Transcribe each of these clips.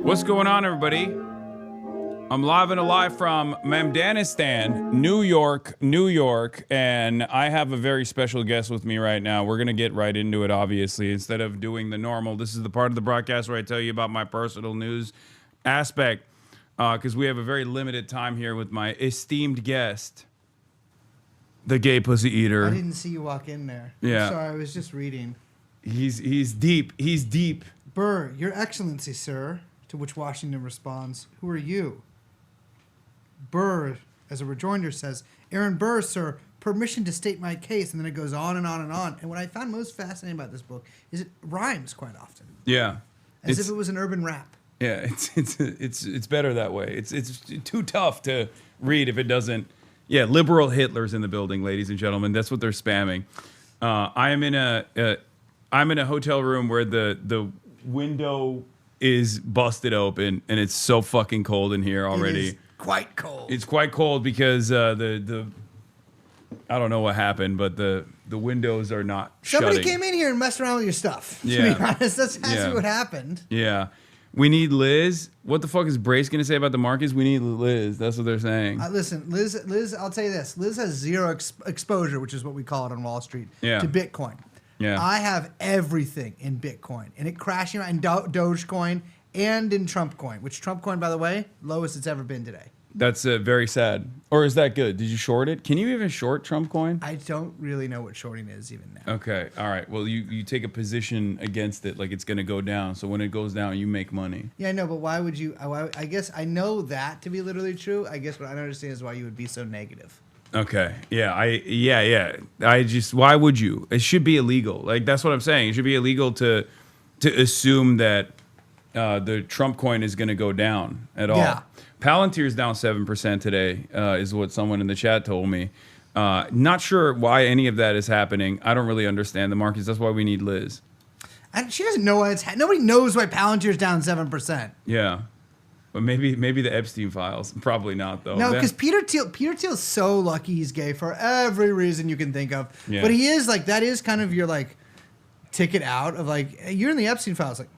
What's going on, everybody? I'm live and alive from Mamdanistan, New York, and I have a very special guest with me right now. We're going to get right into it, obviously. Instead of doing the normal, this is the part of the broadcast where I tell you about my personal news aspect, because we have a very limited time here with my esteemed guest, the gay pussy eater. I didn't see you walk in there. Yeah. I'm sorry, I was just reading. He's deep. He's deep. Burr, Your Excellency, sir. To which Washington responds, "Who are you?" Burr, as a rejoinder, says, "Aaron Burr, sir, permission to state my case." And then it goes on and on and on. And what I found most fascinating about this book is it rhymes quite often. Yeah. As if it was an urban rap. Yeah, it's better that way. It's too tough to read if it doesn't. Yeah, liberal Hitler's in the building, ladies and gentlemen. That's what they're spamming. I'm in a hotel room where the window is busted open, and it's so fucking cold in here already. It is quite cold. It's quite cold because the I don't know what happened, but the windows are not Somebody shutting. came in here and messed around with your stuff. Yeah. To be honest, that's actually what happened. Yeah. We need Liz. What the fuck is Brace going to say about the markets? We need Liz. That's what they're saying. Listen, Liz, I'll tell you this. Liz has zero exposure, which is what we call it on Wall Street, to Bitcoin. Yeah. I have everything in Bitcoin, and it crashing in Dogecoin and in Trump coin, which Trump coin, by the way, lowest it's ever been today. That's very sad. Or is that good? Did you short it? Can you even short Trump coin? I don't really know what shorting is even now. Okay. All right. Well, you take a position against it like it's going to go down. So when it goes down, you make money. Yeah, I know, but why would you? I guess I know that to be literally true. I guess what I don't understand is why you would be so negative. Okay. Yeah. I just, why would you? It should be illegal. Like, that's what I'm saying. It should be illegal to assume that the Trump coin is going to go down at all. Yeah. Palantir's down 7% today, is what someone in the chat told me. Not sure why any of that is happening. I don't really understand the markets. That's why we need Liz. And she doesn't know why nobody knows why Palantir's down 7%. Yeah. But maybe the Epstein files. Probably not, though. No, because Peter Thiel's so lucky he's gay for every reason you can think of. Yeah. But he is like, that is kind of your like ticket out of like, you're in the Epstein files. Like,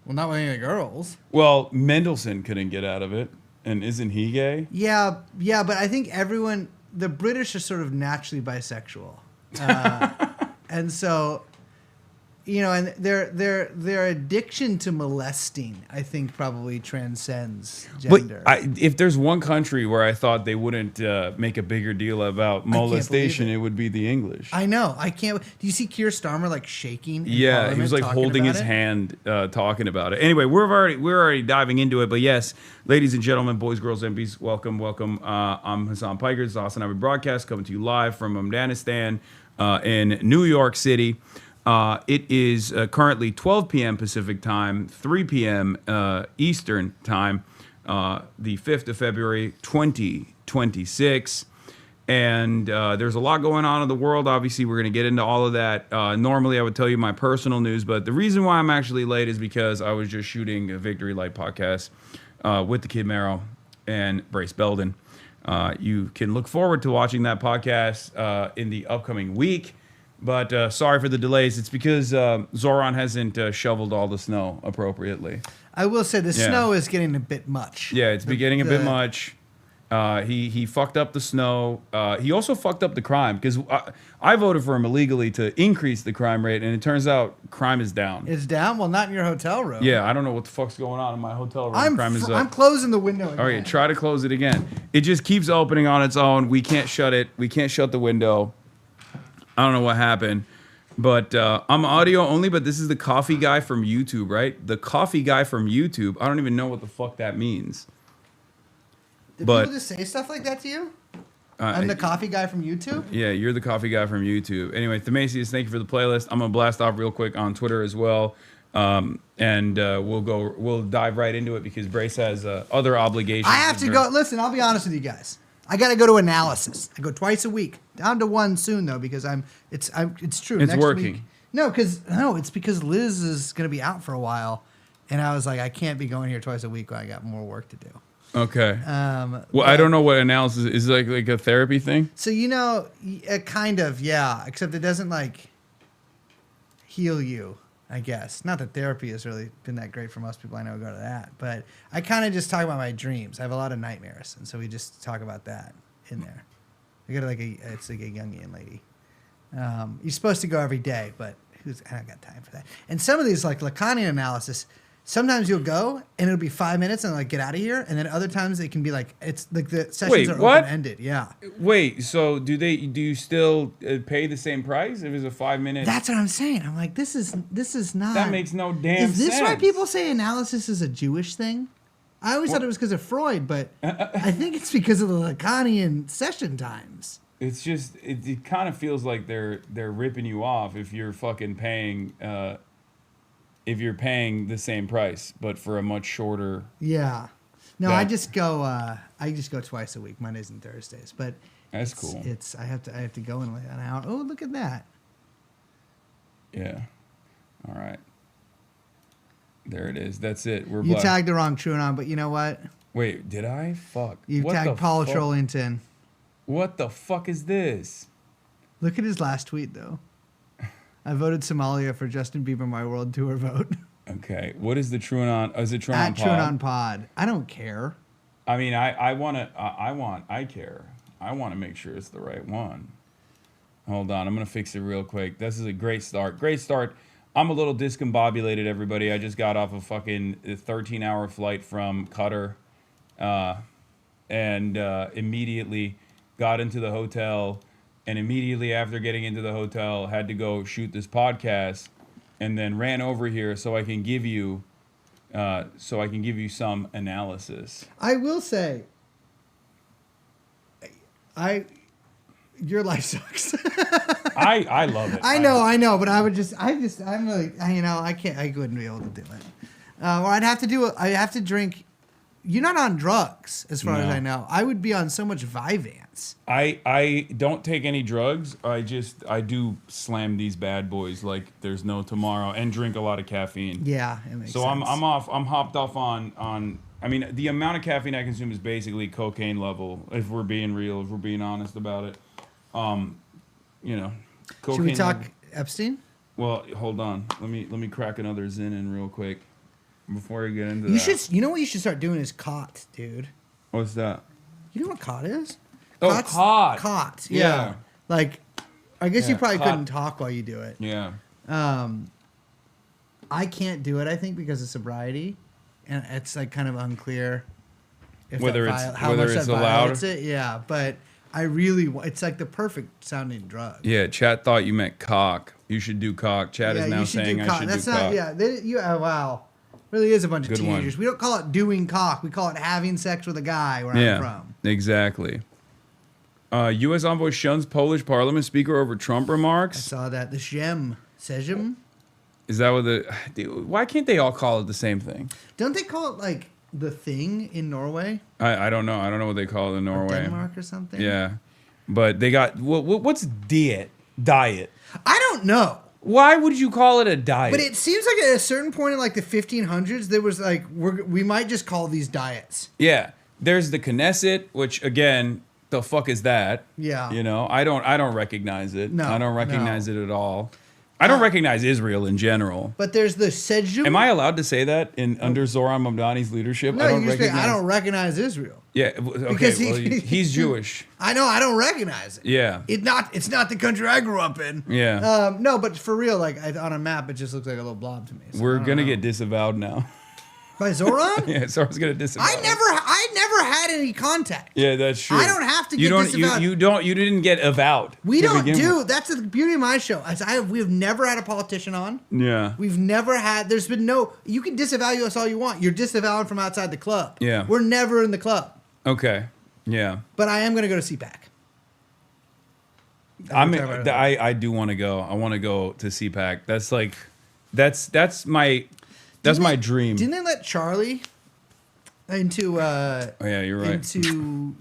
well, not with any of the girls. Well, Mendelsohn couldn't get out of it. And isn't he gay? Yeah, but I think the British are sort of naturally bisexual. And so, you know, and their addiction to molesting, I think, probably transcends gender. But if there's one country where I thought they wouldn't make a bigger deal about molestation, it would be the English. I know. I can't. Do you see Keir Starmer like shaking? Yeah, he was like holding his hand, talking about it. Anyway, we're already diving into it. But yes, ladies and gentlemen, boys, girls, MPs, welcome. I'm Hasan Piker. This is HasanAbi Broadcast coming to you live from Afghanistan in New York City. It is currently 12 p.m. Pacific time, 3 p.m. Eastern time, the 5th of February, 2026. And there's a lot going on in the world. Obviously, we're going to get into all of that. Normally, I would tell you my personal news, but the reason why I'm actually late is because I was just shooting a Victory Light podcast with the Kid Marrow and Brace Belden. You can look forward to watching that podcast in the upcoming week. But sorry for the delays. It's because Zoran hasn't shoveled all the snow appropriately. I will say the snow is getting a bit much. Yeah, it's getting a bit much. He fucked up the snow. He also fucked up the crime because I voted for him illegally to increase the crime rate, and it turns out crime is down. It's down? Well, not in your hotel room. Yeah, I don't know what the fuck's going on in my hotel room. Crime is up. I'm closing the window again. All right, try to close it again. It just keeps opening on its own. We can't shut it. We can't shut the window. I don't know what happened, but I'm audio only, but this is the coffee guy from YouTube, right? The coffee guy from YouTube. I don't even know what the fuck that means. Did people just say stuff like that to you? I'm the coffee guy from YouTube? Yeah, you're the coffee guy from YouTube. Anyway, Themasius, thank you for the playlist. I'm going to blast off real quick on Twitter as well. And we'll dive right into it because Brace has other obligations. I have to go. Listen, I'll be honest with you guys. I got to go to analysis. I go twice a week. Down to one soon though because it's true. It's next working. Week, it's because Liz is going to be out for a while, and I was like, I can't be going here twice a week when I got more work to do. Okay. Well, I don't know what analysis is. Like a therapy thing. So kind of, yeah. Except it doesn't like heal you. I guess. Not that therapy has really been that great for most people I know who go to that, but I kind of just talk about my dreams. I have a lot of nightmares, and so we just talk about that in there. We got it's like a Jungian lady. You're supposed to go every day, but I don't got time for that. And some of these like Lacanian analysis, sometimes you'll go and it'll be 5 minutes and like get out of here, and then other times it can be like it's like the sessions are open ended. Yeah. Wait, so do you still pay the same price if it's a 5 minute? That's what I'm saying. I'm like, this is not. That makes no damn sense. Is this why people say analysis is a Jewish thing? I always thought it was because of Freud, but I think it's because of the Lacanian session times. It's just it kind of feels like they're ripping you off if you're fucking paying if you're paying the same price but for a much shorter. Yeah. No, I just go twice a week, Mondays and Thursdays. But that's cool. I have to go in like an hour. Oh, look at that. Yeah. All right. There it is. That's it. You tagged the wrong TrueAnon, but you know what? Wait, did I? Fuck. You tagged Paul Trollington. What the fuck is this? Look at his last tweet, though. I voted Somalia for Justin Bieber my world tour vote. Okay. What is the TrueAnon? Is it TrueAnon At Pod? TrueAnon Pod. I don't care. I mean, I care. I want to make sure it's the right one. Hold on. I'm going to fix it real quick. This is a great start. Great start. I'm a little discombobulated, everybody. I just got off a fucking 13-hour flight from Qatar and immediately got into the hotel, and immediately after getting into the hotel, had to go shoot this podcast, and then ran over here so I can give you some analysis. I will say, your life sucks. I love it. I know, but I'm really, I wouldn't be able to do it. Or I have to drink. You're not on drugs, as far as I know. I would be on so much Vyvanse. I don't take any drugs. I do slam these bad boys like there's no tomorrow, and drink a lot of caffeine. Yeah, it makes so sense. I'm hopped off on. I mean, the amount of caffeine I consume is basically cocaine level. If we're being real, if we're being honest about it, cocaine. Should we talk level. Epstein? Well, hold on. Let me crack another zin in real quick before we get into that. You know what you should start doing is cot, dude. What's that? You know what cot is? Oh, cot. Cot. Yeah. Like, I guess you probably couldn't talk while you do it. Yeah. I can't do it, I think, because of sobriety. And it's like kind of unclear if whether it's allowed. Yeah, but it's like the perfect sounding drug. Yeah, chat thought you meant cock. You should do cock. Chat is now saying I should do cock. Yeah, wow. Really is a bunch of Good teenagers. one. We don't call it doing cock. We call it having sex with a guy where I'm from. Exactly. U.S. envoy shuns Polish parliament speaker over Trump remarks. I saw that. The Sejm. Is that what why can't they all call it the same thing? Don't they call it like the thing in Norway? I don't know. I don't know what they call it in Norway. Or Denmark or something? Yeah. But they got, what's diet? Diet. I don't know. Why would you call it a diet? But it seems like at a certain point in like the 1500s, there was like, we might just call these diets. Yeah. There's the Knesset, which again, the fuck is that? Yeah. I don't recognize it. No. I don't recognize it at all. I don't recognize Israel in general. But there's the Sejm. Am I allowed to say that under Zoran Mamdani's leadership? No, I don't recognize Israel. Yeah, okay. Because he's Jewish. I know. I don't recognize it. Yeah. It's not the country I grew up in. Yeah. No, but for real, like on a map, it just looks like a little blob to me. So we're gonna get disavowed now. By Zoran? Yeah, Zoran's gonna disavow. I never had any contact. Yeah, that's true. I don't have to get disavowed. You didn't get avowed. We don't do. That's the beauty of my show. We've never had a politician on. Yeah. We've never had. There's been no. You can disavow us all you want. You're disavowed from outside the club. Yeah. We're never in the club. Okay. Yeah. But I am gonna go to CPAC. I do want to go. I want to go to CPAC. That's like, that's my dream. Didn't they let Charlie into? Oh yeah, you're right. Into.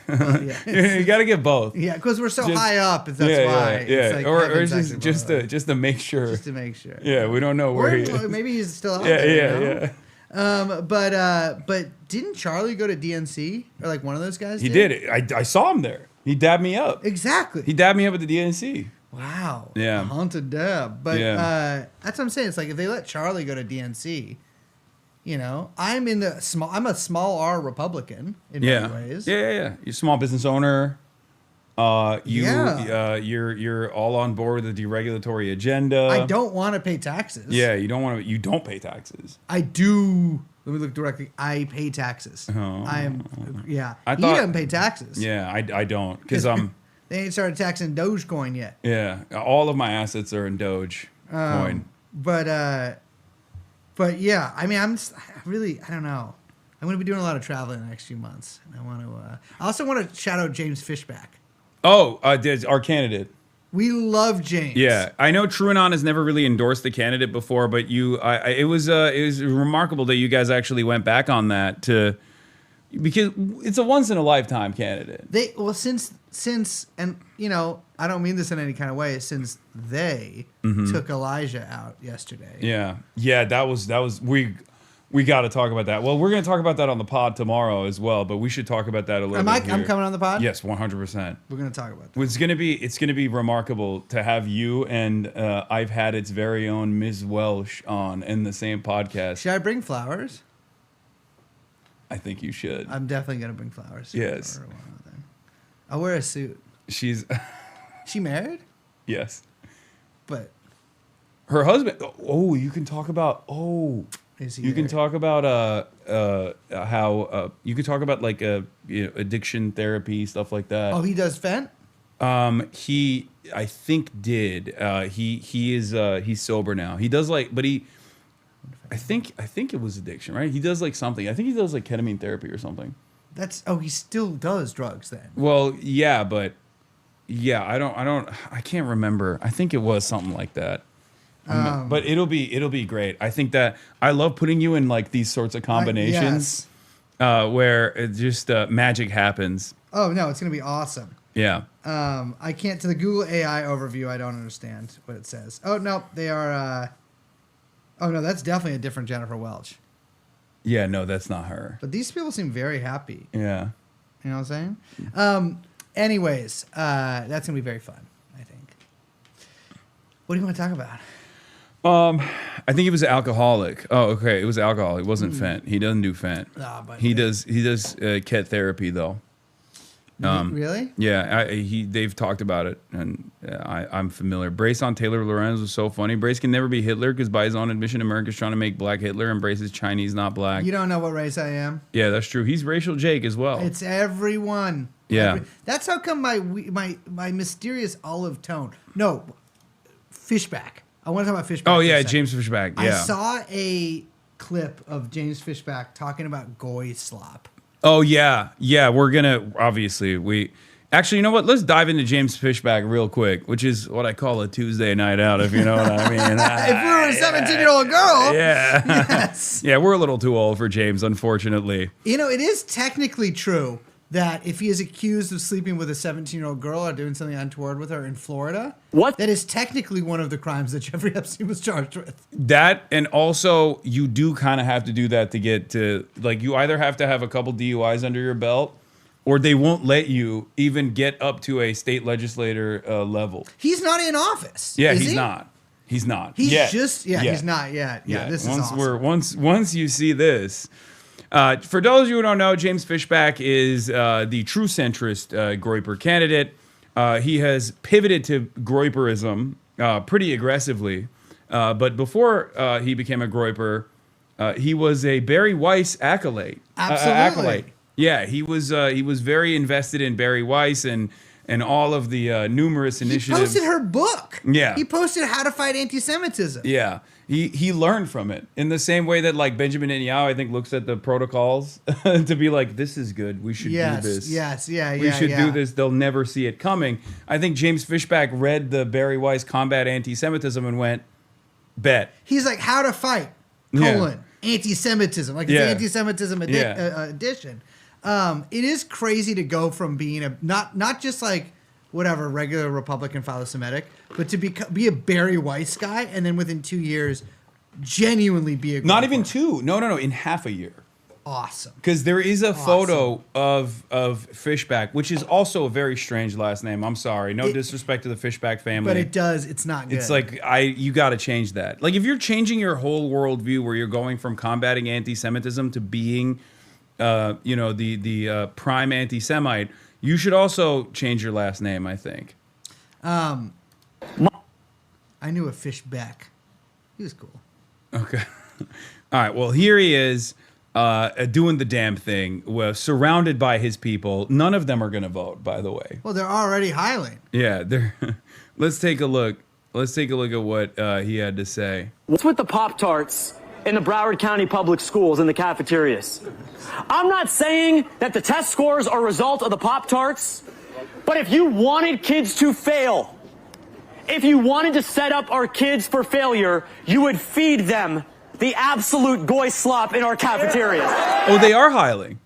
You got to get both. Yeah, because we're so high up. That's why. Yeah, like or just to make sure. Just to make sure. Yeah, we don't know where he is. Maybe he's still out there. Yeah. But didn't Charlie go to DNC or like one of those guys? He did. I saw him there. He dabbed me up. Exactly. He dabbed me up at the DNC. Wow. Yeah. A haunted dab. But Yeah. that's what I'm saying. It's like if they let Charlie go to DNC, you know, I'm a small R Republican in many ways. Yeah. You're a small business owner. You're all on board with the deregulatory agenda. I don't want to pay taxes. Yeah, you don't pay taxes. I do. Let me look directly. I pay taxes. Oh. I am. Yeah. I He thought- doesn't pay taxes. Yeah, I don't because They ain't started taxing Dogecoin yet. yeah, all of my assets are in Doge coin. But yeah, I mean, I don't know. I'm going to be doing a lot of traveling in the next few months. And I also want to shout out James Fishback. Oh, our candidate. We love James. Yeah, I know TrueAnon has never really endorsed the candidate before, but it was remarkable that you guys actually went back on that because it's a once in a lifetime candidate. Since and you know, I don't mean this in any kind of way, since they took Elijah out yesterday. Yeah, that was we got to talk about that. Well, we're going to talk about that on the pod tomorrow as well, but we should talk about that a little bit here. I'm coming on the pod? Yes, 100%. We're going to talk about that. It's going to be remarkable to have you and I've had its very own Ms. Welsh on in the same podcast. Should I bring flowers? I think you should. I'm definitely going to bring flowers. Yes. I'll wear a suit. She's She married? Yes. But her husband. Oh, you can talk about. is he You can married? talk about how you can talk about like addiction therapy, stuff like that. Oh, he does Fent? He I think did. He's sober now. He does but I think it was addiction, right? He does like something. I think he does like ketamine therapy or something. He still does drugs then. Well, yeah, but yeah, I can't remember. I think it was something like that. But it'll be great. I think that I love putting you in like these sorts of combinations where it just magic happens. Oh no, it's gonna be awesome. Yeah. I can't to the Google AI overview. I don't understand what it says. Oh no, they are. Oh no, that's definitely a different Jennifer Welch. Yeah, no, that's not her. But these people seem very happy. Yeah. You know what I'm saying? Anyways, that's gonna be very fun. I think. What do you want to talk about? I think he was alcoholic. Oh, okay. It was alcohol. It wasn't Fent. He doesn't do Fent. But He does ket therapy though. Really? Yeah, they've talked about it, and I'm familiar. Brace on Taylor Lorenz was so funny. Brace can never be Hitler because by his own admission, America's trying to make black Hitler, and Brace is Chinese, not black. You don't know what race I am. Yeah, that's true. He's racial Jake as well. It's everyone. Yeah. That's how come my mysterious olive tone. No, Fishback. I want to talk about Fishback. Oh for a yeah, second. James Fishback. Yeah. I saw a clip of James Fishback talking about goy slop. Oh yeah. We're gonna actually, you know what? Let's dive into James Fishback real quick, which is what I call a Tuesday night out, if you know what I mean. If we were a 17-year-old girl. Yeah. Yes. Yeah, we're a little too old for James, unfortunately. You know, it is technically true that if he is accused of sleeping with a 17-year-old girl or doing something untoward with her in Florida, that is technically one of the crimes that Jeffrey Epstein was charged with. That, and also you do kind of have to do that to get to, like, you either have to have a couple DUIs under your belt, or they won't let you even get up to a state legislator level. He's not in office. Yeah, is he's he? not. He's not. He's yet. just he's not yet. Yeah, this is awesome. Once you see this. For those of you who don't know, James Fishback is the true centrist Groyper candidate. He has pivoted to Groyperism pretty aggressively. But before he became a Groyper, he was a Barry Weiss acolyte. Absolutely. Yeah, he was very invested in Barry Weiss and all of the numerous initiatives. He posted her book. Yeah. He posted How to Fight Anti-Semitism. Yeah. He learned from it in the same way that like Benjamin Netanyahu, I think, looks at the protocols to be like, this is good. We should do this. We should do this. They'll never see it coming. I think James Fishback read the Barry Weiss Combat Anti-Semitism and went, bet. He's like, how to fight, anti-Semitism. Like it's anti-Semitism edition. It is crazy to go from being a, not just like, whatever, regular Republican philo-Semitic, but to be a Barry Weiss guy, and then within 2 years, genuinely be a... Not even 2. No. In half a year. awesome. Because there is a photo of Fishback, which is also a very strange last name. I'm sorry, no disrespect to the Fishback family, but it's not good. It's like you got to change that. Like if you're changing your whole worldview, where you're going from combating anti-Semitism to being, the prime anti-Semite, you should also change your last name. I think. I knew a Fishback. He was cool. Okay. All right. Well, here he is. Doing the damn thing, surrounded by his people. None of them are going to vote, by the way. Well, they're already hiling. Yeah, they're. Let's take a look. Let's take a look at what he had to say. What's with the Pop-Tarts in the Broward County Public Schools in the cafeterias? I'm not saying that the test scores are a result of the Pop-Tarts, but if you wanted kids to fail, if you wanted to set up our kids for failure, you would feed them the absolute goy slop in our cafeterias. Oh, they are hiling.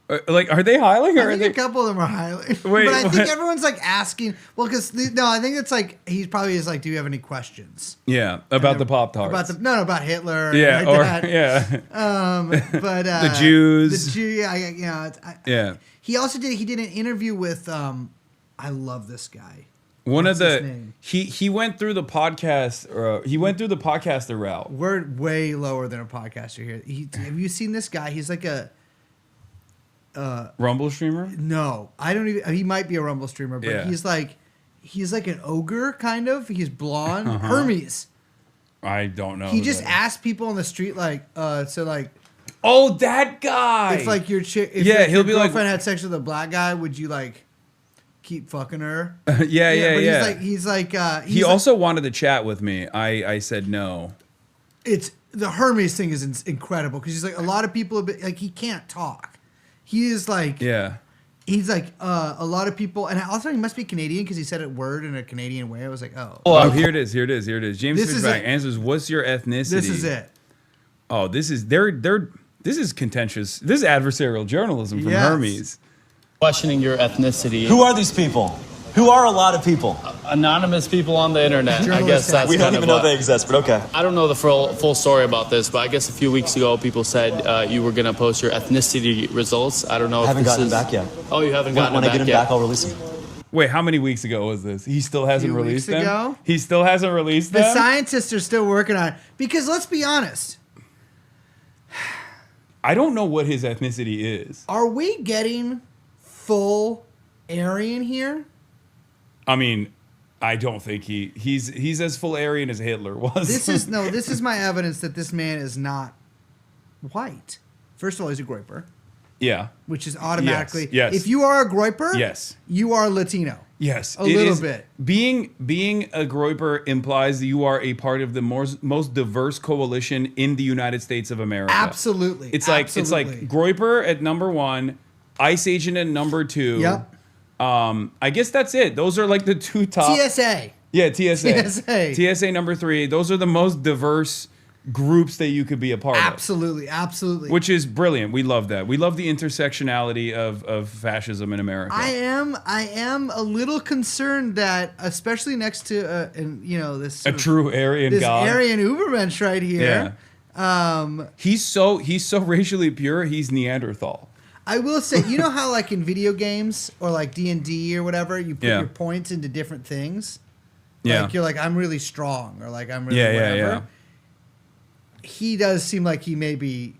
Are they hiling? Or I think are they... a couple of them are hiling. Wait, but I think everyone's like asking. Well, because I think it's like he probably is like, do you have any questions? Yeah, about the Pop-Tarts. About Hitler. Yeah, like but the Jews. Yeah. He also did an interview with. I love this guy. What's his name? He went through the podcast. He went through the podcaster route. We're way lower than a podcaster here. Have you seen this guy? He's like a Rumble streamer. No, I don't even. He might be a Rumble streamer, but he's like an ogre kind of. He's blonde. Hermes. I don't know. He just asked people on the street oh, that guy. If like your chick, he'll your be like, girlfriend had sex with a black guy, would you like keep fucking her? Yeah. He also wanted to chat with me. I said no. It's the Hermes thing is incredible because he's like a lot of people have been, like he can't talk. He is like He's like a lot of people, and also he must be Canadian because he said a word in a Canadian way. I was like, oh, here it is. James Fishback answers, "What's your ethnicity?" This is it. Oh, this is this is contentious. This is adversarial journalism from Hermes. Questioning your ethnicity. Who are these people? Who are a lot of people? Anonymous people on the internet. I guess that's we don't even know they exist, but okay. I don't know the full story about this, but I guess a few weeks ago people said you were going to post your ethnicity results. I don't know. I haven't gotten them back yet. Oh, you haven't gotten them back yet? When I get them back, I'll release them. Wait, how many weeks ago was this? He still hasn't released them? Ago? He still hasn't released them? The scientists are still working on it. Because let's be honest. I don't know what his ethnicity is. Are we getting full Aryan here? I mean, I don't think he's as full Aryan as Hitler was. This is my evidence that this man is not white. First of all, he's a groiper. Yeah. Which is automatically yes. If you are a groiper, yes, you are Latino. Yes. A little bit. Being a groiper implies that you are a part of the most diverse coalition in the United States of America. Absolutely. It's like groiper at number 1, ICE agent at number 2. Yep. I guess that's it. Those are like the two top. TSA. Yeah, TSA. TSA. TSA number 3. Those are the most diverse groups that you could be a part of. Absolutely. Which is brilliant. We love that. We love the intersectionality of fascism in America. I am a little concerned that, especially next to this true Aryan god, this Aryan Ubermensch right here. Yeah. He's so racially pure. He's Neanderthal. I will say, you know how like in video games or like D&D or whatever, you put your points into different things? Yeah. Like you're like, I'm really strong or like I'm really whatever. Yeah. He does seem like he may be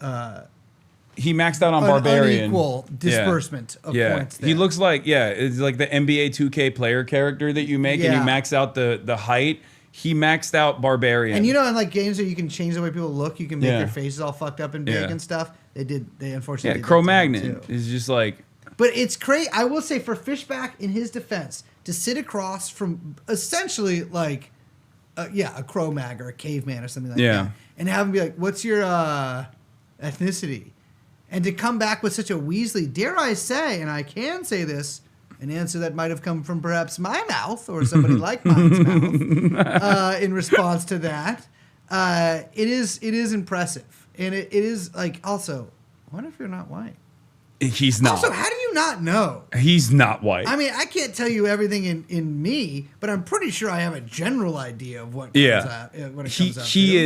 he maxed out on Barbarian. Unequal disbursement of points there. He looks like, it's like the NBA 2K player character that you make and you max out the height. He maxed out Barbarian. And you know, in like games where you can change the way people look, you can make their faces all fucked up and big and stuff. They unfortunately Cro-Magnon is just like. But it's crazy. I will say for Fishback, in his defense, to sit across from essentially like, a Cro-Mag or a caveman or something like that, and have him be like, "What's your ethnicity?" And to come back with such a Weasley, dare I say, and I can say this, an answer that might have come from perhaps my mouth or somebody like mine's mouth in response to that. It is impressive. And it is like, also, what if you're not white? He's not. Also, how do you not know? He's not white. I mean, I can't tell you everything in me, but I'm pretty sure I have a general idea of what comes out. What it comes out he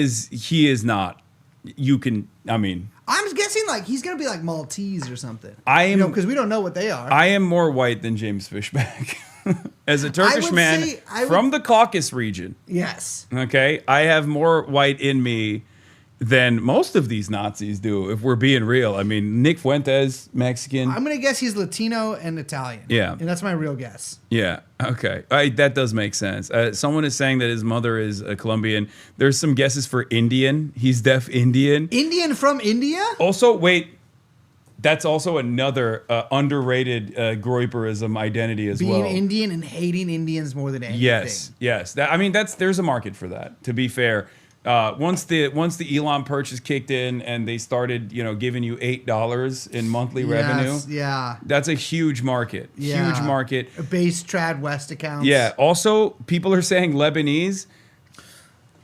is not. You can, I mean. I'm guessing thinking like he's gonna be like Maltese or something. I am because we don't know what they are. I am more white than James Fishback. As a Turkish man from the Caucasus region. Yes. Okay, I have more white in me than most of these Nazis do, if we're being real. I mean, Nick Fuentes, Mexican. I'm gonna guess he's Latino and Italian. Yeah, and that's my real guess. Yeah. Okay. That does make sense. Someone is saying that his mother is a Colombian. There's some guesses for Indian. He's deaf Indian. Indian from India? Also, wait. That's also another underrated Groyperism identity as well. Being Indian and hating Indians more than anything. Yes. There's a market for that. To be fair, once the Elon purchase kicked in and they started, giving you $8 in monthly revenue. Yeah. That's a huge market. Yeah. Huge market. A base Trad West accounts. Yeah. Also, people are saying Lebanese.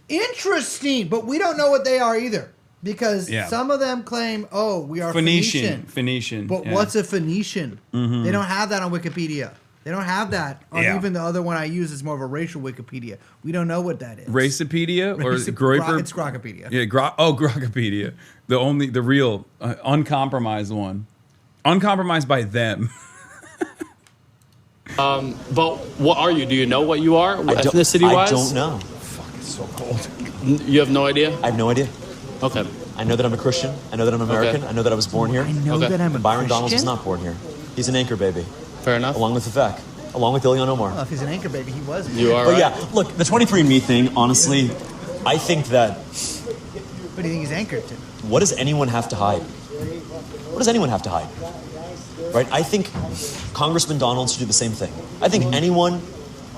Interesting, but we don't know what they are either. Because some of them claim, we are Phoenician. But what's a Phoenician? Mm-hmm. They don't have that on Wikipedia. They don't have that on even the other one I use is more of a racial Wikipedia. We don't know what that is. Racepedia or Groyper? It's Grokopedia. Yeah, Grokopedia. The real uncompromised one. Uncompromised by them. But what are you? Do you know what you are, ethnicity-wise? I don't know. Fuck, it's so cold. You have no idea? I have no idea. Okay. I know that I'm a Christian. I know that I'm American. Okay. I know that I was born here. I know that I'm a Byron Christian? Donalds was not born here. He's an anchor baby. Fair enough. Along with Vivek. Along with Ilhan Omar. Well, if he's an anchor baby, he was. You are But right. yeah, look, the 23andMe thing, honestly, I think that... What do you think he's anchored to? What does anyone have to hide? What does anyone have to hide? Right? I think Congressman Donald should do the same thing. I think anyone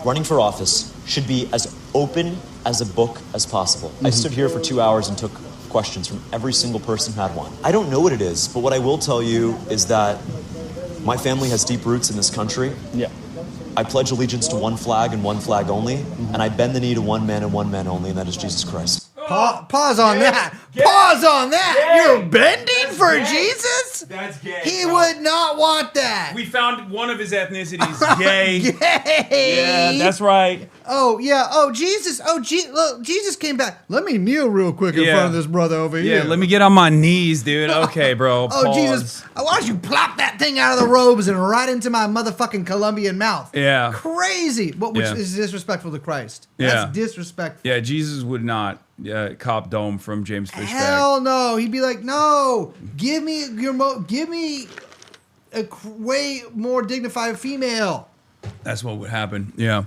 running for office should be as open as a book as possible. I stood here for 2 hours and took questions from every single person who had one. I don't know what it is, but what I will tell you is that my family has deep roots in this country. Yeah. I pledge allegiance to one flag and one flag only, and I bend the knee to one man and one man only, and that is Jesus Christ. Pause on that. Pause on that. Gay. You're bending for Gay. Jesus? That's gay. He would not want that. We found one of his ethnicities gay. Gay. Yeah, that's right. Oh, yeah. Oh, Jesus. Look, Jesus came back. Let me kneel real quick in front of this brother over here. Yeah, let me get on my knees, dude. Okay, bro. Oh, Pause. Jesus. Why don't you plop that thing out of the robes and right into my motherfucking Colombian mouth? Yeah. Crazy. Which is disrespectful to Christ. Yeah. That's disrespectful. Yeah, Jesus would not cop dome from James Fishback. Hell no. He'd be like, no, give me a way more dignified female. That's what would happen. Yeah.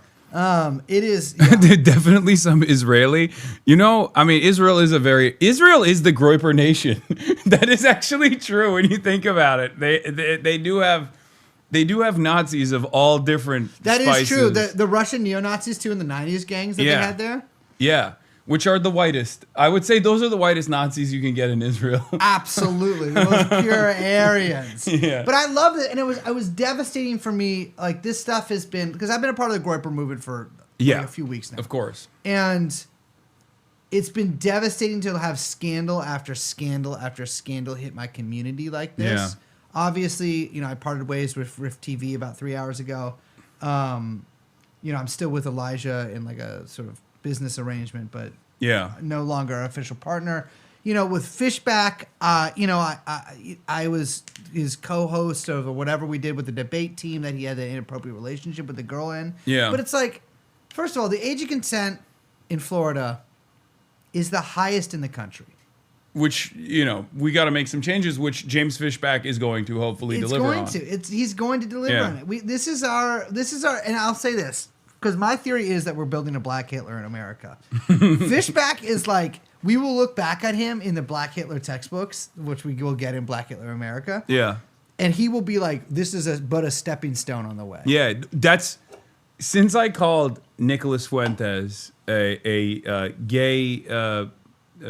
It is Definitely some Israeli. Israel is the Groyper nation. That is actually true when you think about it. They do have Nazis of all different That spices. is true. The Russian neo-Nazis too in the 90s gangs that they had there. Yeah. Which are the whitest. I would say those are the whitest Nazis you can get in Israel. Absolutely. The most pure Aryans. Yeah. But I loved it. And it was devastating for me. Like, this stuff has been... Because I've been a part of the Groyper movement for a few weeks now. Of course. And it's been devastating to have scandal after scandal after scandal hit my community like this. Yeah. Obviously, I parted ways with Rift TV about 3 hours ago. I'm still with Elijah in like a sort of business arrangement, but no longer an official partner. With Fishback, I was his co-host of whatever we did with the debate team that he had an inappropriate relationship with the girl in. Yeah. But it's like, first of all, the age of consent in Florida is the highest in the country. Which, we got to make some changes, which James Fishback is going to hopefully deliver on. He's going to deliver on it. This is our, and I'll say this, because my theory is that we're building a Black Hitler in America. Fishback is like, we will look back at him in the Black Hitler textbooks, which we will get in Black Hitler America. Yeah. And he will be like, this is but a stepping stone on the way. Yeah, since I called Nicholas Fuentes a gay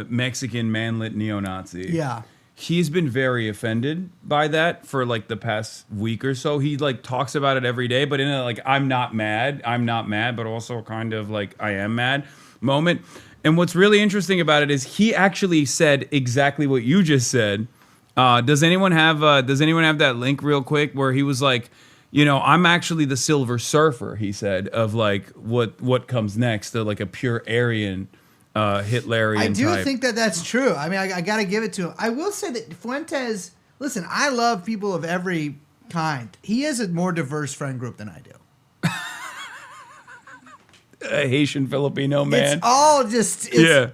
Mexican manlet neo-Nazi. Yeah. He's been very offended by that for like the past week or so. He like talks about it every day, but in a like I'm not mad, but also kind of like I am mad moment. And what's really interesting about it is he actually said exactly what you just said. Does anyone have that link real quick where he was like, I'm actually the Silver Surfer, he said, of like what comes next, like a pure Aryan Hitlerian I do type. think that that's true. I mean, I got to give it to him. I will say that Fuentes, listen, I love people of every kind. He has a more diverse friend group than I do. A Haitian Filipino man. It's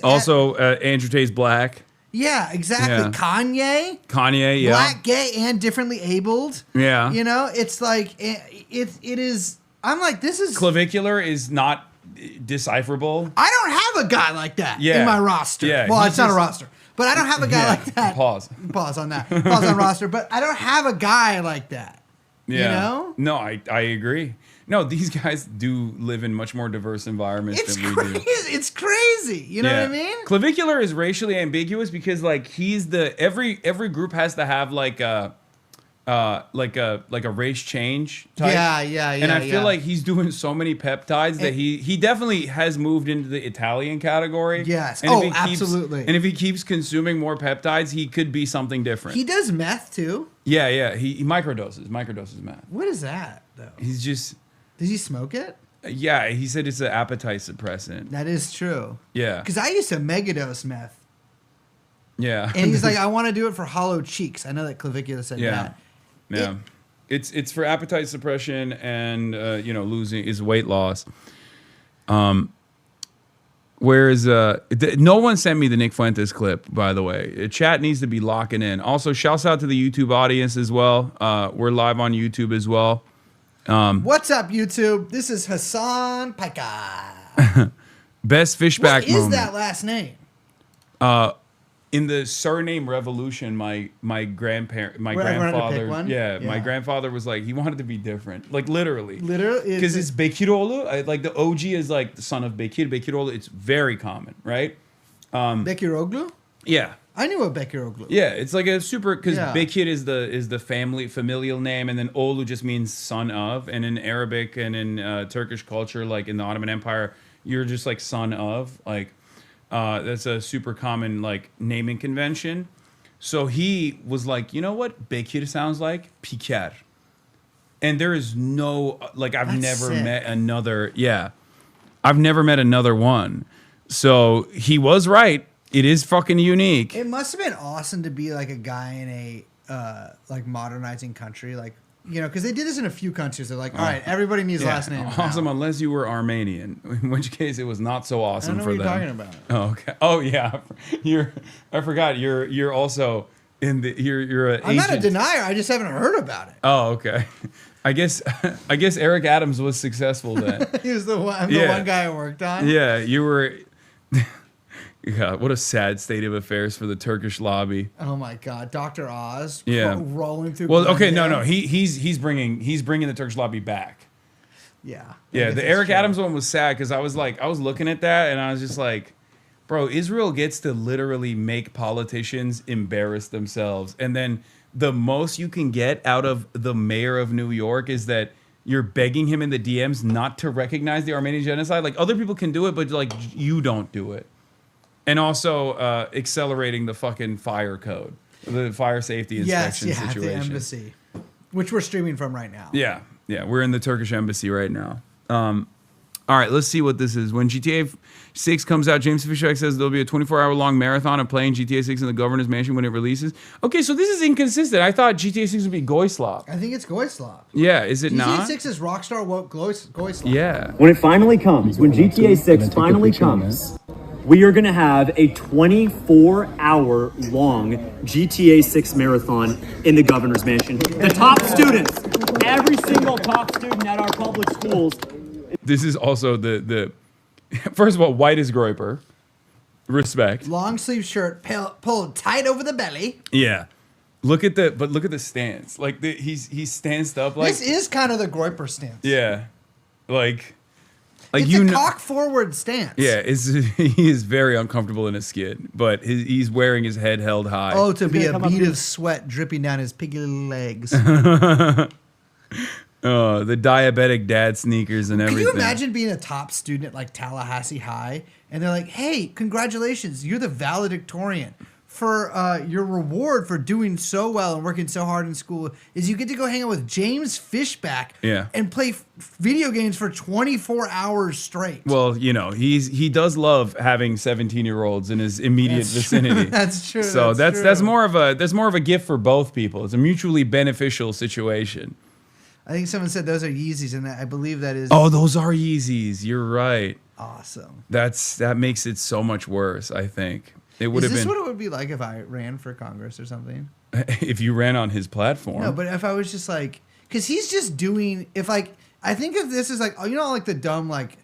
Also, Andrew Tate's black. Yeah, exactly. Yeah. Kanye, yeah. black, gay, and differently abled. Yeah. You know, it's like, it is, I'm like, this is. Clavicular is not decipherable. I don't have a guy like that Yeah. in my roster. Yeah, Well, he it's not a just- roster. But I don't have a guy like that. Pause. Pause on that. Pause on roster. But I don't have a guy like that. Yeah. You know? No, I agree. No, these guys do live in much more diverse environments It's than we crazy. do. It's crazy. You know what I mean? Clavicular is racially ambiguous because like he's the every group has to have like a race change type. Yeah. And I feel like he's doing so many peptides that he definitely has moved into the Italian category. Yes. And Oh, if he keeps- absolutely. And if he keeps consuming more peptides, he could be something different. He does meth too. Yeah. He microdoses meth. What is that though? He's just Does he smoke it? yeah. He said it's an appetite suppressant. That is true. Yeah. Because I used to megadose meth. Yeah. And he's like, I want to do it for hollow cheeks. I know that Clavicular said Yeah. that. Yeah, it's for appetite suppression and losing is weight loss. Whereas no one sent me the Nick Fuentes clip, by the way. Chat needs to be locking in. Also, shouts out to the YouTube audience as well. We're live on YouTube as well. What's up, YouTube? This is Hasan Piker. Best fishback What is moment. that last name? In the surname revolution, my grandfather, Everyone had to pick one? my grandfather was like, he wanted to be different, like literally, Literally? because it's Bekirolu. Like the OG is like the son of Bekirolu. It's very common, right? Bekiroglu? Yeah, I knew a Bekiroglu. yeah. It's like a super because Yeah. Bekir is the familial name, and then Olu just means son of. And in Arabic and in Turkish culture, like in the Ottoman Empire, you're just like son of like. That's a super common like naming convention. So he was like, you know what Bekir sounds like? Piker. And there is no like I've That's never sick. met another. Yeah, I've never met another one. So he was right. It is fucking unique. It must have been awesome to be like a guy in a like modernizing country, like because they did this in a few countries. They're like, all right, everybody needs last names. Awesome, now. unless you were Armenian, in which case it was not so I awesome don't know for what you're them. talking about. Oh, okay. Oh yeah, I forgot. You're also in the you're a. I'm not a agent. denier. I just haven't heard about it. Oh, okay. I guess Eric Adams was successful then. He was the one guy I worked on. Yeah, you were. God, what a sad state of affairs for the Turkish lobby. Oh my God, Dr. Oz. Yeah. Rolling through. Well, okay, no, Glendale. he's bringing the Turkish lobby back. Yeah. I Yeah, guess the that's Eric true. Adams one was sad because I was looking at that and I was just like, bro, Israel gets to literally make politicians embarrass themselves, and then the most you can get out of the mayor of New York is that you're begging him in the DMs not to recognize the Armenian genocide. Like other people can do it, but like you don't do it. And also accelerating the fucking fire code, the fire safety inspection At situation. the embassy, which we're streaming from right now. Yeah, we're in the Turkish embassy right now. All right, let's see what this is. When GTA 6 comes out, James Fishback says there'll be a 24-hour-long marathon of playing GTA 6 in the governor's mansion when it releases. Okay, so this is inconsistent. I thought GTA 6 would be Goyslop. I think it's Goyslop. Yeah, is it GTA not? 6 is Rockstar woke Goyslop. Yeah. When it finally comes, when GTA 6 finally comes, we are going to have a 24-hour long GTA 6 marathon in the governor's mansion. The top students, every single top student at our public schools. This is also the first of all, white as Groiper. Respect. Long sleeve shirt pulled tight over the belly. Yeah. Look at the stance. Like he's stanced up like This is kind of the Groiper stance. yeah. Like It's a cock forward stance. Yeah, he is very uncomfortable in his skin, but he's wearing his head held high. Oh, to be a bead of sweat dripping down his piggy little legs. The diabetic dad sneakers and Can everything. you imagine being a top student at like Tallahassee High and they're like, hey, congratulations, you're the valedictorian for your reward for doing so well and working so hard in school is you get to go hang out with James Fishback and play video games for 24 hours straight. Well, you know, he does love having 17-year-olds in his immediate vicinity. That's true. So that's more of a gift for both people. It's a mutually beneficial situation. I think someone said those are Yeezys, and I believe that is. Oh, those are Yeezys. You're right. Awesome. That makes it so much worse, I think. It would have been. Is this what it would be like if I ran for Congress or something? If you ran on his platform. No, but if I was just like, because he's just doing, I think if this is like, you know, like the dumb, like,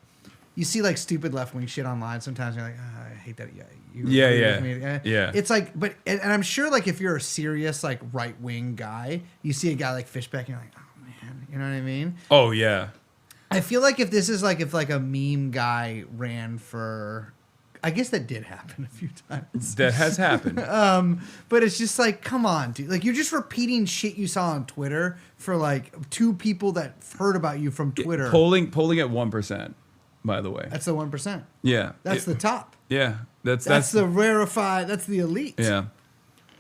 you see like stupid left-wing shit online sometimes, you're like, I hate that. Yeah. It's like, and I'm sure like if you're a serious like right-wing guy, you see a guy like Fishback and you're like, oh man, you know what I mean? Oh, yeah. I feel like if this is like, if like a meme guy ran for, I guess that did happen a few times. That has happened. But it's just like, come on, dude. Like, you're just repeating shit you saw on Twitter for like two people that heard about you from Twitter. Polling at 1%, by the way. That's the 1%. Yeah. That's the top. Yeah. That's the rarefied. That's the elite. Yeah.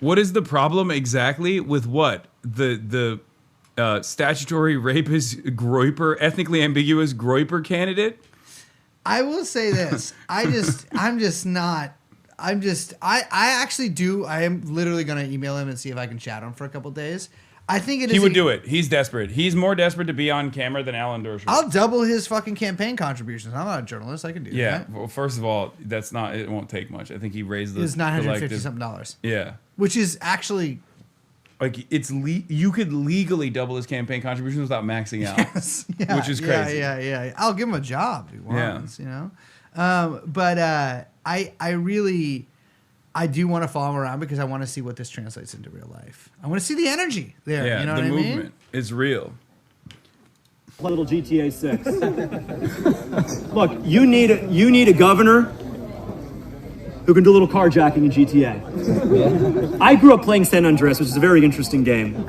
What is the problem exactly with what? The statutory rapist groiper, ethnically ambiguous groiper candidate? I will say this. I actually do. I am literally going to email him and see if I can chat him for a couple days. I think it is. He would do it. He's desperate. He's more desperate to be on camera than Alan Dershowitz. I'll double his fucking campaign contributions. I'm not a journalist. I can do that. Yeah. Well, first of all, it won't take much. I think he raised It was $950 something. Yeah. Which is actually. Like you could legally double his campaign contributions without maxing out, which is crazy. Yeah. I'll give him a job if he wants, you know. But I do want to follow him around because I want to see what this translates into real life. I want to see the energy there. Yeah, you know what I mean? the movement is real. Little GTA 6. Look, you need a governor who can do a little carjacking in GTA. I grew up playing San Andreas, which is a very interesting game.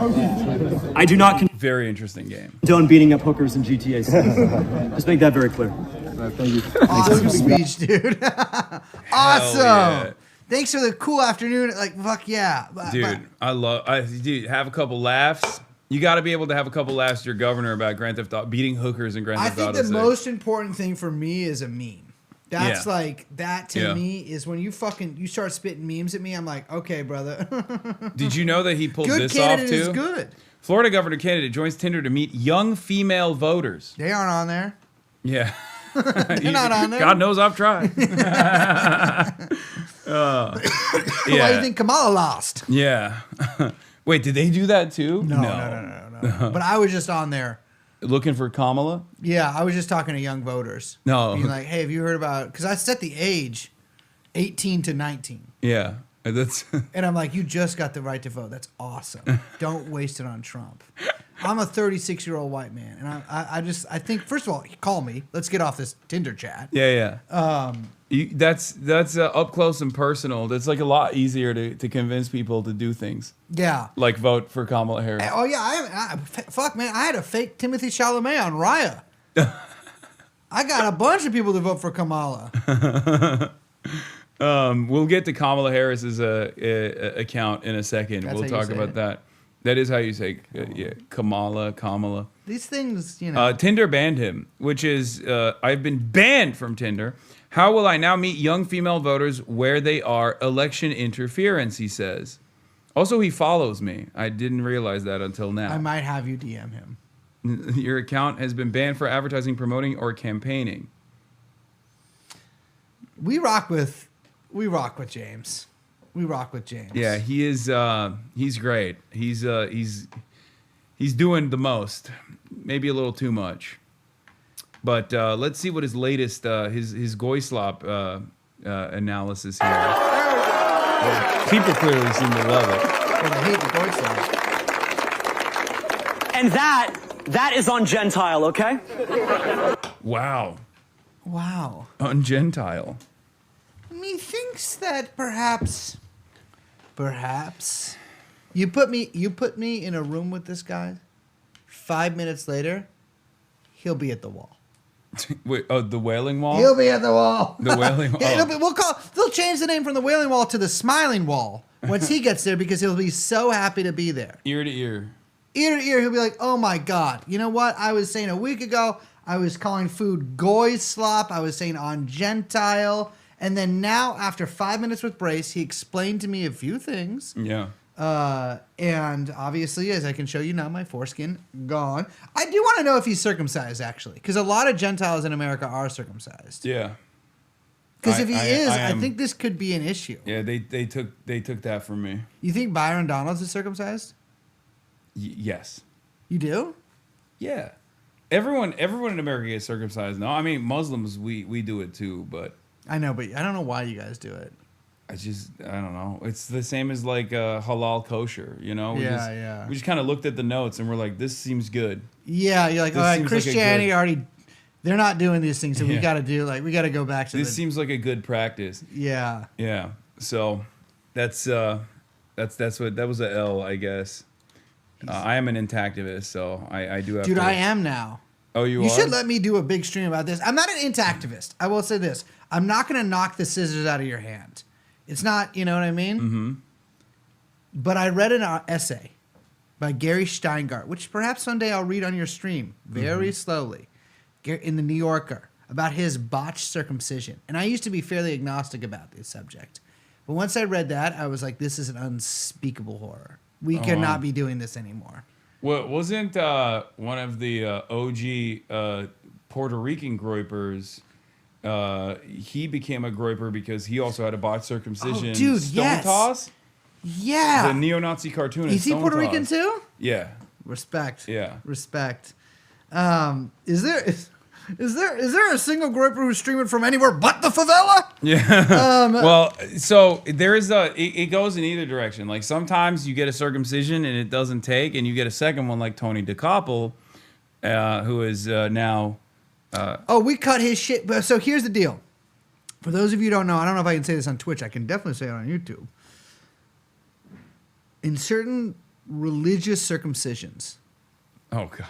I do not Very interesting game. condone beating up hookers in GTA 6. Just make that very clear. Thank you. Awesome speech, dude. Awesome. Yeah. Thanks for the cool afternoon. Like, fuck yeah. Dude, dude, have a couple laughs. You got to be able to have a couple laughs to your governor about Grand Theft Auto, beating hookers in Grand I Theft Auto. think the most important thing for me is a meme. That's like, that to Yeah. me is when you start spitting memes at me, I'm like, okay, brother. Did you know that he pulled Good this off candidate too? is good. Florida governor candidate joins Tinder to meet young female voters. They aren't on there. Yeah. They're not on there. God knows I've tried. Why do you think Kamala lost? Yeah. Wait, did they do that too? No. But I was just on there. Looking for Kamala? Yeah, I was just talking to young voters. No. Being like, hey, have you heard about... Because I set the age 18 to 19. Yeah. That's And I'm like, you just got the right to vote. That's awesome. Don't waste it on Trump. I'm a 36-year-old white man. And I think, first of all, call me. Let's get off this Tinder chat. Yeah. That's up close and personal. That's like a lot easier to convince people to do things. Yeah. Like vote for Kamala Harris. Oh, yeah. Fuck, man. I had a fake Timothy Chalamet on Raya. I got a bunch of people to vote for Kamala. We'll get to Kamala Harris's account in a second. That's we'll how you talk say about it. that. That is how you say Kamala. These things, you know. Tinder banned him, which is I've been banned from Tinder. How will I now meet young female voters where they are? Election interference, he says. Also, he follows me. I didn't realize that until now. I might have you DM him. Your account has been banned for advertising, promoting, or campaigning. We rock with James. We rock with James. Yeah, he is. He's great. He's doing the most, maybe a little too much. But let's see what his latest his Goyslop analysis here. People clearly seem to love it. And I hate the Goyslop. And that is on Gentile, okay? Wow, Wow. ungentile. Methinks that perhaps you put me in a room with this guy. 5 minutes later, he'll be at the wall. Wait, the Wailing Wall. He'll be at the wall. The Wailing Wall. Yeah, they'll he'll change the name from the Wailing Wall to the Smiling Wall once he gets there because he'll be so happy to be there. Ear to ear. Ear to ear, he'll be like, oh my God. You know what? I was saying a week ago, I was calling food goy slop. I was saying on Gentile. And then now, after 5 minutes with Brace, he explained to me a few things. Yeah. And obviously, as I can show you now, my foreskin gone. I do want to know if he's circumcised, actually. Because a lot of Gentiles in America are circumcised. Yeah. Because if he is, I think this could be an issue. Yeah, they took that from me. You think Byron Donalds is circumcised? Yes. You do? Yeah. Everyone in America gets circumcised. No, I mean Muslims we do it too, but I know, but I don't know why you guys do it. I don't know. It's the same as like halal kosher, you know? We just kind of looked at the notes and we're like, this seems good. Yeah, you're like, all right, Christianity already, they're not doing these things, so we got to go back to this. Seems like a good practice. Yeah. Yeah. So that was a L, I guess. I am an intactivist, so I do have Dude, to. I am now. Oh, you are? You should let me do a big stream about this. I'm not an intactivist. I will say this. I'm not going to knock the scissors out of your hand. It's not, you know what I mean? Mm-hmm. But I read an essay by Gary Steingart, which perhaps someday I'll read on your stream very slowly, in the New Yorker, about his botched circumcision. And I used to be fairly agnostic about this subject. But once I read that, I was like, this is an unspeakable horror. We cannot be doing this anymore. Well, wasn't one of the OG Puerto Rican groypers, he became a groyper because he also had a botched circumcision. Oh, dude, Stone Toss? Yeah. The neo-Nazi cartoonist. Is he Puerto Rican too? Yeah. Respect. Yeah. Respect. Is there a single groyper who's streaming from anywhere but the favela? Yeah. Well, so there is it goes in either direction. Like sometimes you get a circumcision and it doesn't take, and you get a second one like Tony DeCoppel, who is now. We cut his shit. But so here's the deal. For those of you who don't know, I don't know if I can say this on Twitch. I can definitely say it on YouTube. In certain religious circumcisions. Oh God.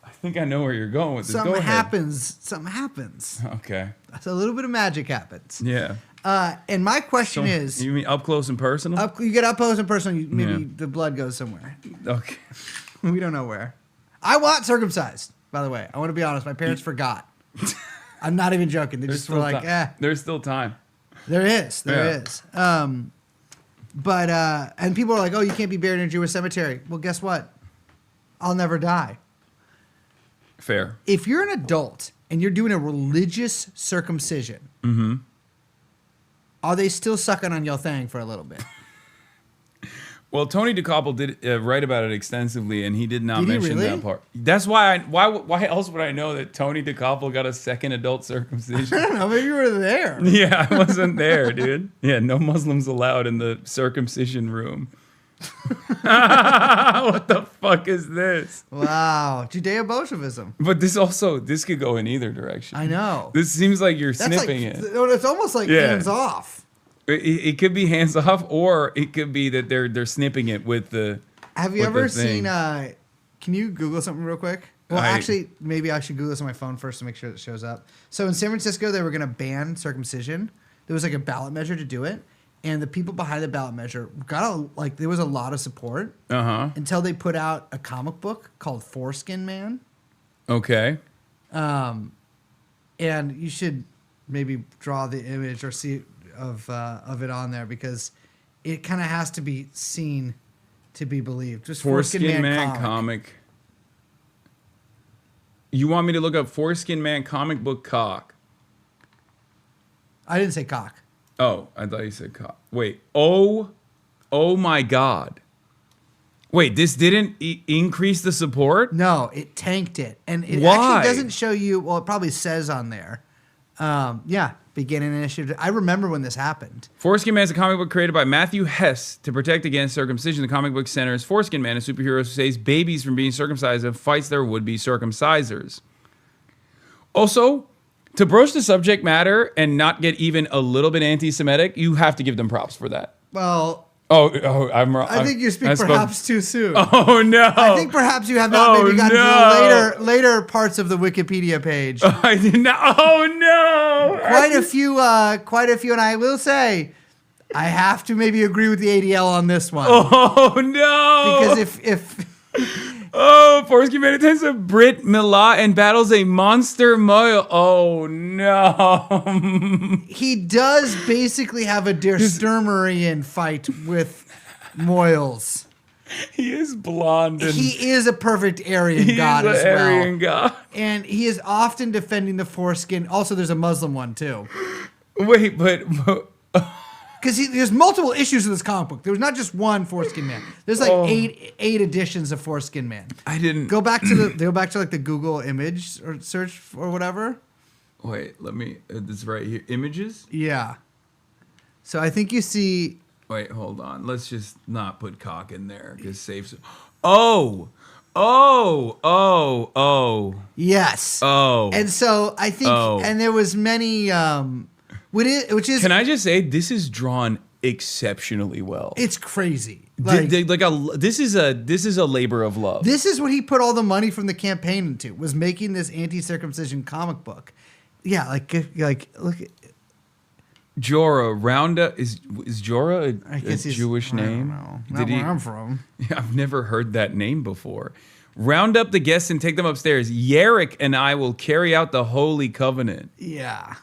I think I know where you're going with this. Something happens. Okay. So a little bit of magic happens. Yeah. And my question is... You mean up close and personal? You get up close and personal, maybe the blood goes somewhere. Okay. We don't know where. I want circumcised, by the way. I want to be honest. My parents forgot. I'm not even joking. They just were like, There's still time. There is. But and people are like, oh, you can't be buried in a Jewish cemetery. Well, guess what? I'll never die. Fair. If you're an adult and you're doing a religious circumcision, are they still sucking on your thing for a little bit? Well, Tony DeCoppel did write about it extensively, and he did not mention really? that part. That's why. Why else would I know that Tony DeCoppel got a second adult circumcision? I don't know. Maybe you were there. Yeah, I wasn't there, dude. Yeah, no Muslims allowed in the circumcision room. What the fuck is this? Wow, Judeo-Bolshevism. But this could go in either direction. I know. This seems like you're snipping it. It's almost like hands off. It could be hands off, or it could be that they're snipping it with the. Have you ever seen? Can you Google something real quick? Well, actually, maybe I should Google this on my phone first to make sure it shows up. So in San Francisco, they were going to ban circumcision. There was like a ballot measure to do it, and the people behind the ballot measure there was a lot of support. Until they put out a comic book called Foreskin Man. Okay. And you should maybe draw the image or see of it on there because it kind of has to be seen to be believed. Just Foreskin Man comic. You want me to look up Foreskin Man comic book cock? I didn't say cock. Oh, I thought you said cock. Wait. Oh my God. Wait, this didn't increase the support? No, it tanked it. And it Why? actually doesn't show you, well, it probably says on there. Beginning initiative. I remember when this happened. Foreskin Man is a comic book created by Matthew Hess to protect against circumcision. The comic book centers Foreskin Man, a superhero who saves babies from being circumcised and fights their would-be circumcisers. Also, to broach the subject matter and not get even a little bit anti-Semitic, you have to give them props for that. Well... I'm wrong. I think you speak perhaps too soon. Oh, no. I think perhaps you have not maybe gotten to the later parts of the Wikipedia page. I did not. Oh, no. quite a few, and I will say, I have to maybe agree with the ADL on this one. Oh no! Because if Foreskin Man attends a Brit Milah and battles a monster Moyle. Oh no! he does basically have a Der Sturmerian fight with Moyles. He is blonde. And He is a perfect Aryan god is as an well. Aryan god. And he is often defending the foreskin. Also, there's a Muslim one too. Wait, but Because there's multiple issues of this comic book. There was not just one Foreskin Man. There's like eight editions of Foreskin Man. I didn't Go back to like the Google image or search or whatever. Wait, let me. This is right here. Images. Yeah. So I think you see. Wait, hold on. Let's just not put cock in there because safe. Oh. Yes. Oh. And so I think, and there was many, which is. Can I just say this is drawn exceptionally well? It's crazy. This is a labor of love. This is what he put all the money from the campaign into, was making this anti-circumcision comic book. Yeah, like look at Jorah, Roundup is Jorah a Jewish name? I don't know. Not where I'm from. I've never heard that name before. Round up the guests and take them upstairs. Yarrick and I will carry out the holy covenant. Yeah.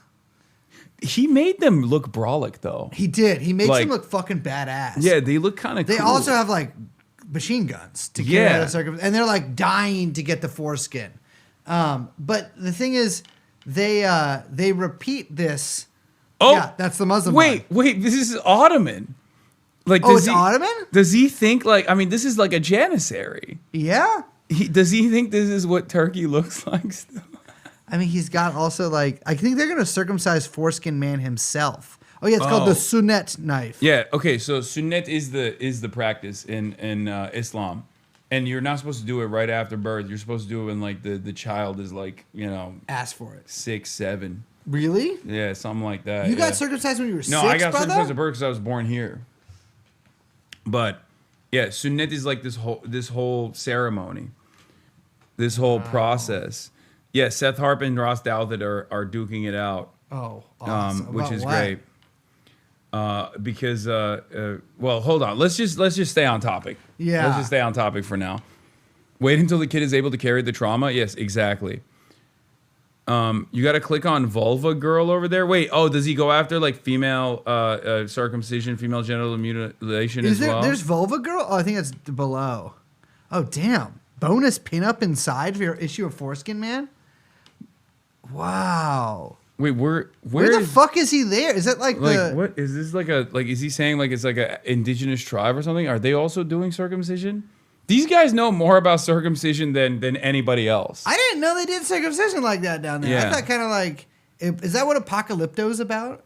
He made them look brolic though. He did. He made them look fucking badass. Yeah, they look kind of cool. They also have like machine guns to carry out the circumcision, and they're like dying to get the foreskin. But the thing is, they repeat this. Oh, yeah, that's the Muslim. Wait, this is Ottoman. Like, it's Ottoman? Does he think like? I mean, this is like a janissary. Yeah. Does he think this is what Turkey looks like still? I mean, he's got also like, I think they're gonna circumcise Foreskin Man himself. Oh yeah, it's called the Sunnet knife. Yeah. Okay. So Sunnet is the practice in Islam, and you're not supposed to do it right after birth. You're supposed to do it when like the child is like ask for it 6, 7. Really? Yeah, something like that. You got circumcised when you were 6, I got brother? circumcised at birth because I was born here. But yeah, Sunnet is like this whole ceremony, this whole process. Yeah, Seth Harp and Ross Douthat are duking it out. Oh, awesome. Which is what? great. Because well, hold on. Let's just stay on topic. Yeah. Let's just stay on topic for now. Wait until the kid is able to carry the trauma. Yes, exactly. You got to click on vulva girl over there. Wait, does he go after like female circumcision, female genital mutilation as well? There's vulva girl? Oh, I think that's below. Oh, damn. Bonus pinup inside for your issue of Foreskin Man? Wow. Wait, where the fuck is he there? Is that like what is this is he saying like it's like an indigenous tribe or something? Are they also doing circumcision? These guys know more about circumcision than anybody else. I didn't know they did circumcision like that down there. Yeah. I thought kind of like, is that what Apocalypto's about?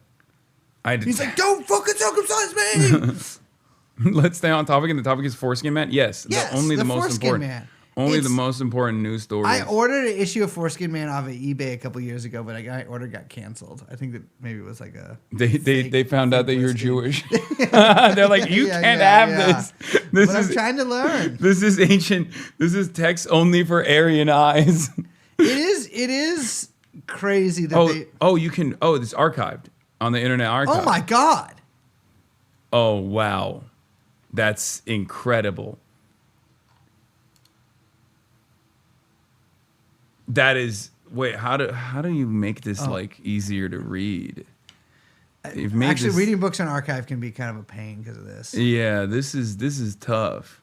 He's like, don't fucking circumcise me! Let's stay on topic, and the topic is Foreskin Man. Yes, the most Foreskin important. Man. Only the most important news story. I ordered an issue of Foreskin Man off of eBay a couple years ago, but my order got canceled. I think that maybe it was like a they found out that you're Jewish. They're like, you can't have this. But I'm trying to learn. This is ancient. This is text only for Aryan eyes. It is crazy that you can. Oh, it's archived on the Internet Archive. Oh my god. Oh wow, that's incredible. That is how do you make this like easier to read? Actually, reading books on archive can be kind of a pain because of this. Yeah, this is tough.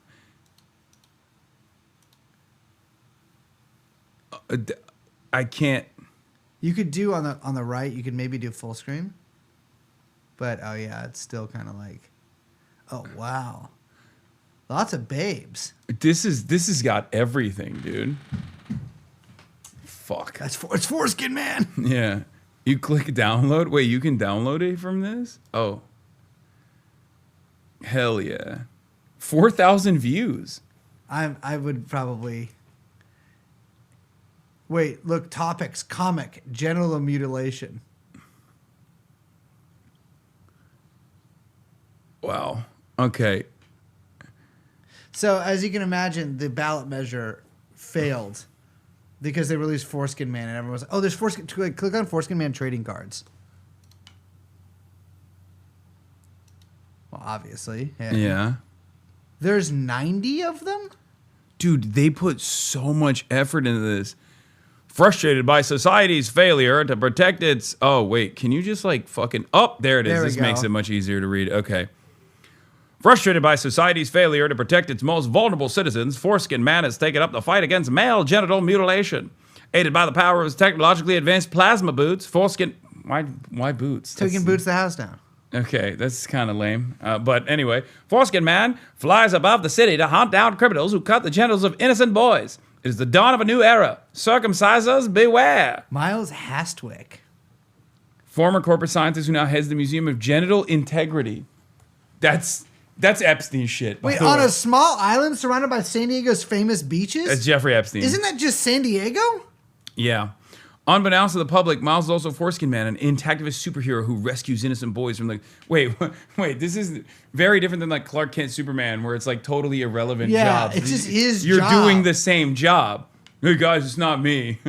I can't. You could do on the right. You could maybe do full screen, but oh yeah, it's still kind of like, oh wow, lots of babes. This has got everything, dude. Fuck. It's Foreskin Man. Yeah. You click download. Wait, you can download it from this? Oh. Hell yeah. 4,000 views. I would probably. Wait, look, topics, comic, genital mutilation. Wow. Okay. So, as you can imagine, the ballot measure failed Because they released Foreskin Man, and everyone was like, oh, there's Foreskin. Click on Foreskin Man trading cards. Well, obviously. Yeah. There's 90 of them? Dude, they put so much effort into this. Frustrated by society's failure to protect its... Oh, wait. Can you just like fucking... Oh, there it is. This makes it much easier to read. Okay. Frustrated by society's failure to protect its most vulnerable citizens, Foreskin Man has taken up the fight against male genital mutilation. Aided by the power of his technologically advanced plasma boots, Foreskin... Why boots? Taking boots the house down. Okay, that's kind of lame. But anyway, Foreskin Man flies above the city to hunt down criminals who cut the genitals of innocent boys. It is the dawn of a new era. Circumcisers, beware. Miles Hastwick. Former corporate scientist who now heads the Museum of Genital Integrity. That's Epstein shit. Wait, on a small island surrounded by San Diego's famous beaches? That's Jeffrey Epstein. Isn't that just San Diego? Yeah. Unbeknownst to the public, Miles is also Foreskin Man, an intactivist superhero who rescues innocent boys from wait, this is very different than like Clark Kent Superman, where it's like totally irrelevant jobs. It's just his You're job. doing the same job. Hey guys, it's not me.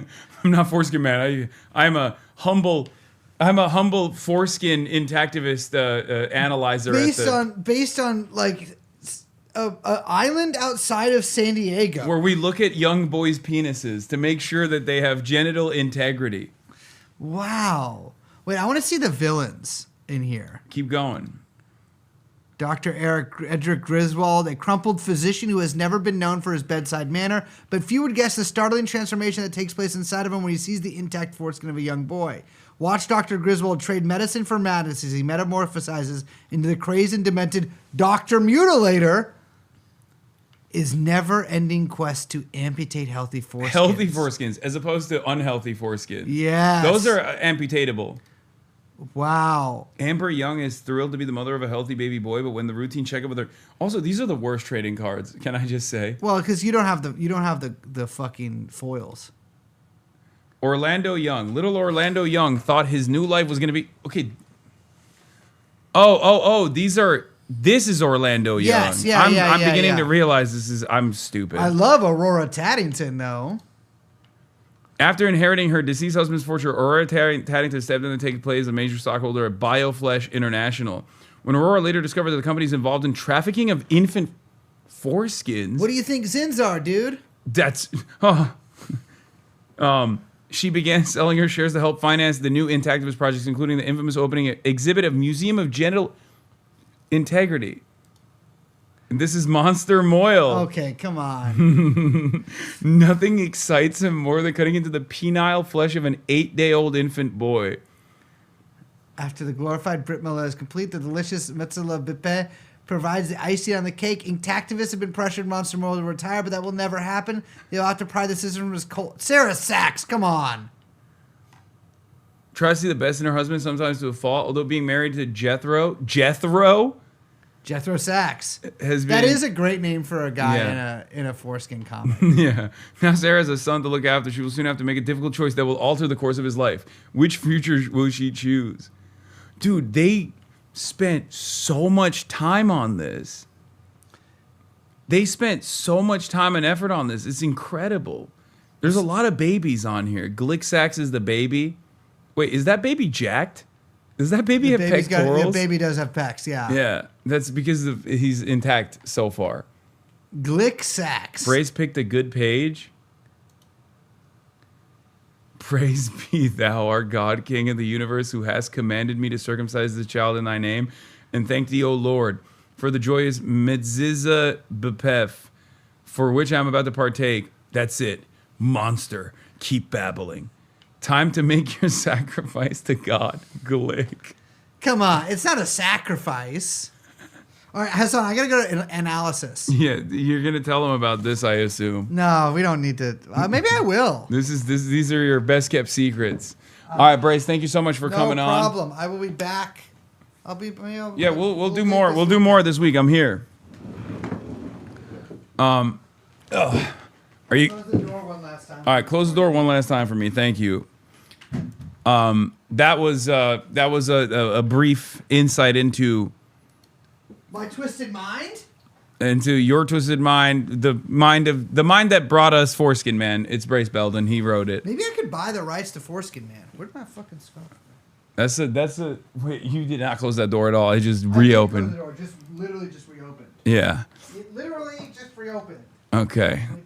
I'm not Foreskin Man. I'm a humble foreskin intactivist analyzer. Based on like a island outside of San Diego, where we look at young boys' penises to make sure that they have genital integrity. Wow. Wait, I want to see the villains in here. Keep going. Dr. Edric Griswold, a crumpled physician who has never been known for his bedside manner, but few would guess the startling transformation that takes place inside of him when he sees the intact foreskin of a young boy. Watch Dr. Griswold trade medicine for madness as he metamorphosizes into the crazed and demented Dr. Mutilator. Is never-ending quest to amputate healthy foreskins. Healthy foreskins, as opposed to unhealthy foreskins. Yes. Those are amputatable. Wow. Amber Young is thrilled to be the mother of a healthy baby boy, but when the routine checkup with her... Also, these are the worst trading cards, can I just say? Well, because you don't have the fucking foils. Orlando Young. Little Orlando Young thought his new life was going to be... Okay. Oh, This is Orlando Young. Yes, I'm beginning to realize I'm stupid. I love Aurora Taddington, though. After inheriting her deceased husband's fortune, Aurora Taddington stepped in to take place as a major stockholder at BioFlesh International. When Aurora later discovered that the company is involved in trafficking of infant foreskins... What do you think Zins are, dude? That's... She began selling her shares to help finance the new intactivist projects, including the infamous opening exhibit of Museum of Genital Integrity. And this is Monster Moyle. Okay, come on. Nothing excites him more than cutting into the penile flesh of an 8-day-old infant boy. After the glorified Brit Miller is complete, the delicious Metzela Bippe provides the icing on the cake. Intactivists have been pressured Monster Moyle to retire, but that will never happen. They'll have to pry the system from his cold. Sarah Sachs, come on. Tries to see the best in her husband, sometimes to a fault. Although being married to Jethro Sachs. Has been, that is a great name for a guy in a foreskin comic. Yeah. Now Sarah has a son to look after. She will soon have to make a difficult choice that will alter the course of his life. Which future will she choose? Dude, they spent so much time on this. They spent so much time and effort on this. It's incredible. There's a lot of babies on here. Glick Sachs is the baby. Wait, is that baby jacked? Does that baby have pectorals? The baby does have pecs, yeah. Yeah, that's because he's intact so far. Glick Sachs. Brace picked a good page. Praise be thou, our God, King of the universe, who hast commanded me to circumcise the child in thy name. And thank thee, O Lord, for the joyous Metziza Bepef, for which I am about to partake. That's it. Monster. Keep babbling. Time to make your sacrifice to God, Glick. Come on, it's not a sacrifice. All right, Hasan, I gotta go to analysis. Yeah, you're gonna tell them about this, I assume. No, we don't need to. Maybe I will. These are your best kept secrets. All right, Brace, thank you so much for coming on. No problem. I will be back. Yeah, we'll do more. We'll do more this week. I'm here. Are you? Close the door one last time. All right, close the door one last time for me. Thank you. That was a brief insight into my twisted mind. into Your Twisted Mind, the mind that brought us Foreskin Man. It's Brace Belden. He wrote it. Maybe I could buy the rights to Foreskin Man. Where'd my fucking skull? That's a. Wait, you did not close that door at all. It just reopened. The door. Just literally just reopened. Yeah. It literally just reopened. Okay. Let me